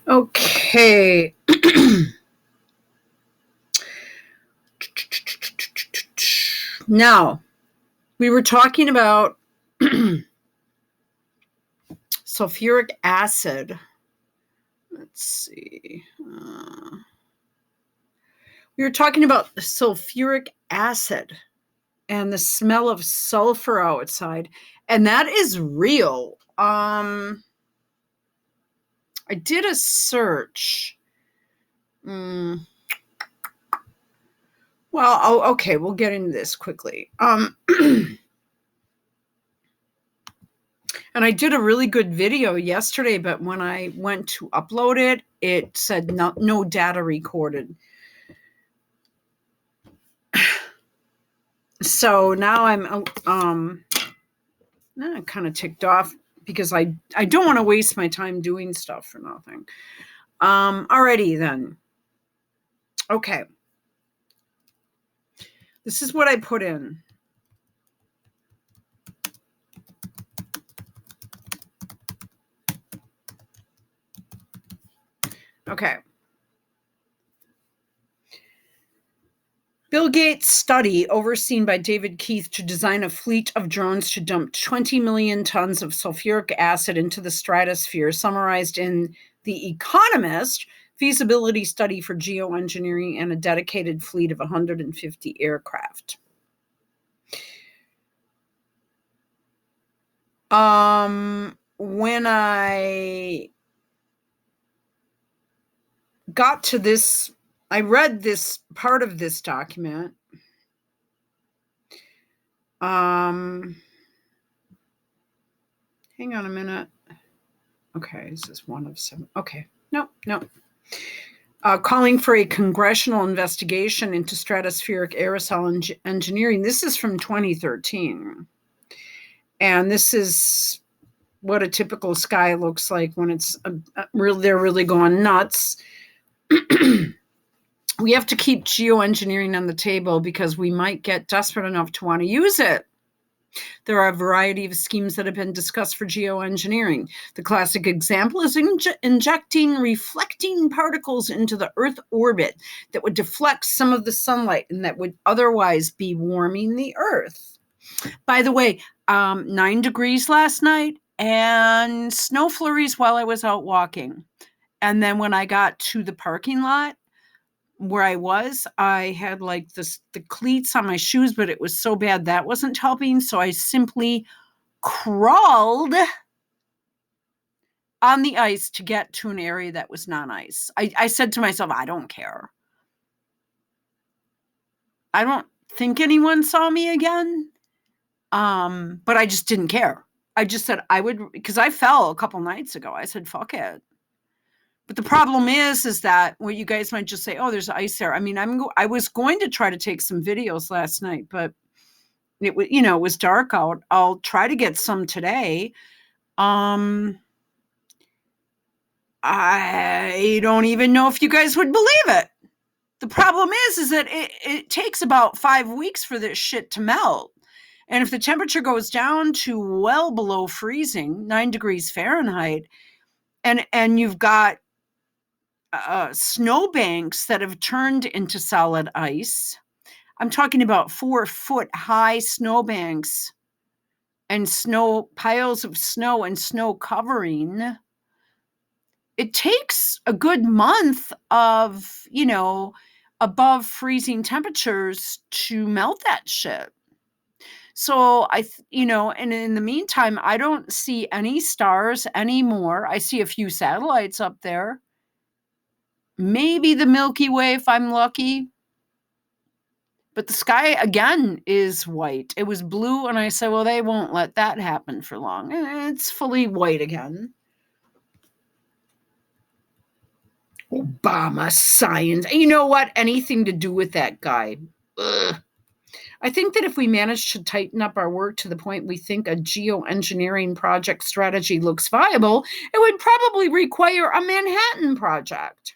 Okay. Now, we were talking about sulfuric acid. Let's see. We were talking about sulfuric acid and the smell of sulfur outside, and that is real. I did a search. Well, okay, we'll get into this quickly. And I did a really good video yesterday, but when I went to upload it, it said no data recorded. So now I'm kind of ticked off because I don't want to waste my time doing stuff for nothing. Alrighty then. Okay. This is what I put in. Okay. Bill Gates' study, overseen by David Keith, to design a fleet of drones to dump 20 million tons of sulfuric acid into the stratosphere, summarized in The Economist, feasibility study for geoengineering and a dedicated fleet of 150 aircraft. When I got to this, I read this part of this document. Hang on a minute. Okay, this is one of 7. Okay, no. Calling for a congressional investigation into stratospheric aerosol engineering. This is from 2013. And this is what a typical sky looks like when it's they're really going nuts. We have to keep geoengineering on the table because we might get desperate enough to want to use it. There are a variety of schemes that have been discussed for geoengineering. The classic example is injecting reflecting particles into the Earth orbit that would deflect some of the sunlight and that would otherwise be warming the Earth. By the way, 9 degrees last night and snow flurries while I was out walking. And then when I got to the parking lot, where I was, I had like the cleats on my shoes, but it was so bad that wasn't helping. So I simply crawled on the ice to get to an area that was non-ice. I said to myself, I don't care. I don't think anyone saw me again. But I just didn't care. I just said I would, because I fell a couple nights ago. I said, fuck it. But the problem is that you guys might just say, oh, there's ice there. I mean, I was going to try to take some videos last night, but it was dark out. I'll try to get some today. I don't even know if you guys would believe it. The problem is that it takes about 5 weeks for this shit to melt. And if the temperature goes down to well below freezing, 9 degrees Fahrenheit, and you've got snowbanks that have turned into solid ice. I'm talking about 4-foot high snowbanks and piles of snow and snow covering. It takes a good month of, above freezing temperatures to melt that shit. So and in the meantime, I don't see any stars anymore. I see a few satellites up there. Maybe the Milky Way if I'm lucky. But the sky, again, is white. It was blue, and I said, well, they won't let that happen for long. And it's fully white again. Obama science. You know what? Anything to do with that guy. Ugh. I think that if we manage to tighten up our work to the point we think a geoengineering project strategy looks viable, it would probably require a Manhattan Project.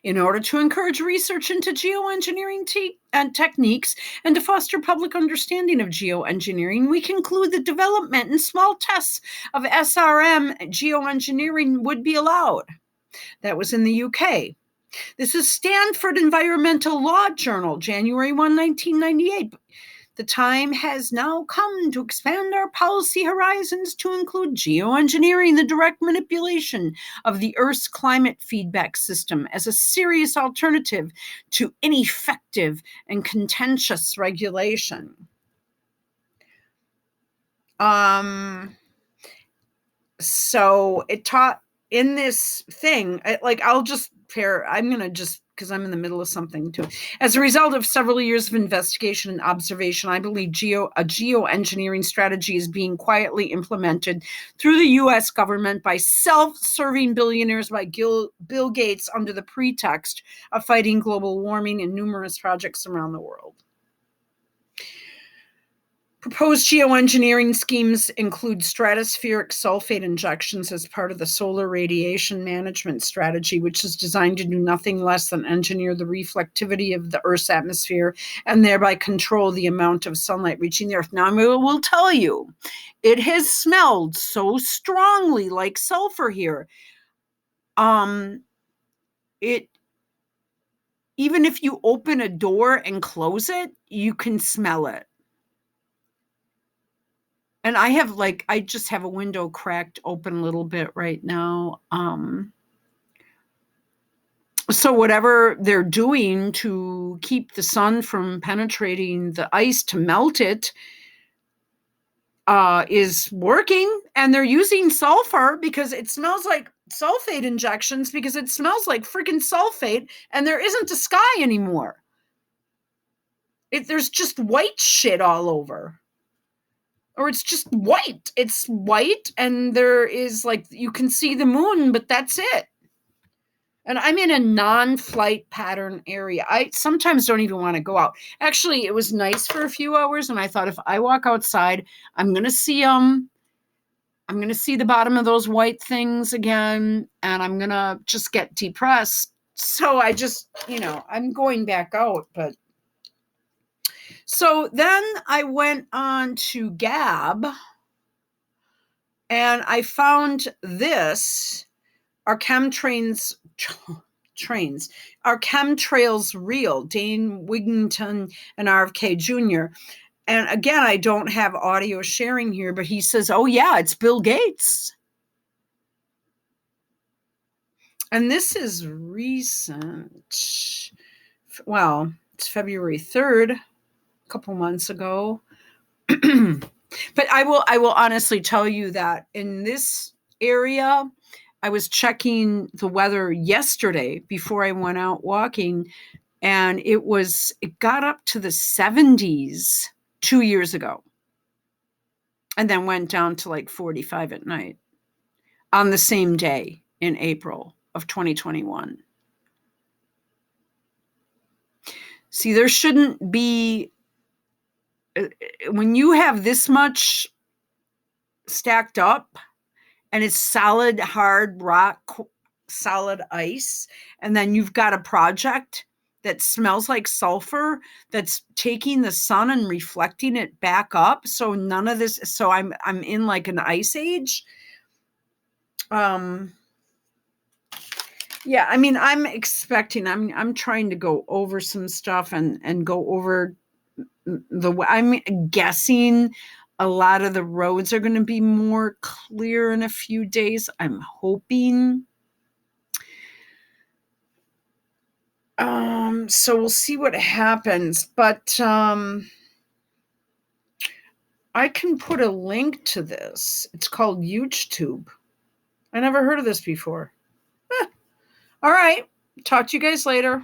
In order to encourage research into geoengineering and techniques and to foster public understanding of geoengineering, we conclude that development and small tests of SRM geoengineering would be allowed. That was in the UK. This is Stanford Environmental Law Journal, January 1, 1998. The time has now come to expand our policy horizons to include geoengineering, the direct manipulation of the Earth's climate feedback system, as a serious alternative to ineffective and contentious regulation. So it taught in this thing, I'll just pair, I'm going to just, because I'm in the middle of something too. As a result of several years of investigation and observation, I believe a geoengineering strategy is being quietly implemented through the U.S. government by self-serving billionaires like Bill Gates under the pretext of fighting global warming in numerous projects around the world. Proposed geoengineering schemes include stratospheric sulfate injections as part of the solar radiation management strategy, which is designed to do nothing less than engineer the reflectivity of the Earth's atmosphere and thereby control the amount of sunlight reaching the Earth. Now, I will tell you, it has smelled so strongly like sulfur here. Even if you open a door and close it, you can smell it. And I just have a window cracked open a little bit right now. So whatever they're doing to keep the sun from penetrating the ice to melt it is working. And they're using sulfur because it smells like sulfate injections, because it smells like freaking sulfate, and there isn't a sky anymore. There's just white shit all over. Or it's just white. It's white, and there is you can see the moon, but that's it. And I'm in a non-flight pattern area. I sometimes don't even want to go out. Actually, it was nice for a few hours, and I thought if I walk outside, I'm going to see the bottom of those white things again, and I'm going to just get depressed. So I just, I'm going back out, but so then I went on to Gab, and I found this, Are Chemtrails Real? Dane Wigington and RFK Jr. And again, I don't have audio sharing here, but he says, oh yeah, it's Bill Gates. And this is recent. Well, it's February 3rd, a couple months ago. But I will honestly tell you that in this area, I was checking the weather yesterday before I went out walking, and it got up to the 70s 2 years ago, and then went down to 45 at night on the same day in April of 2021. See, there shouldn't be, when you have this much stacked up and it's solid, hard rock, solid ice, and then you've got a project that smells like sulfur that's taking the sun and reflecting it back up. So none of this, so I'm in an ice age. Yeah, I mean, I'm expecting, I'm trying to go over some stuff and go over I'm guessing a lot of the roads are going to be more clear in a few days. I'm hoping. So we'll see what happens, but I can put a link to this. It's called YouTube. I never heard of this before. All right. Talk to you guys later.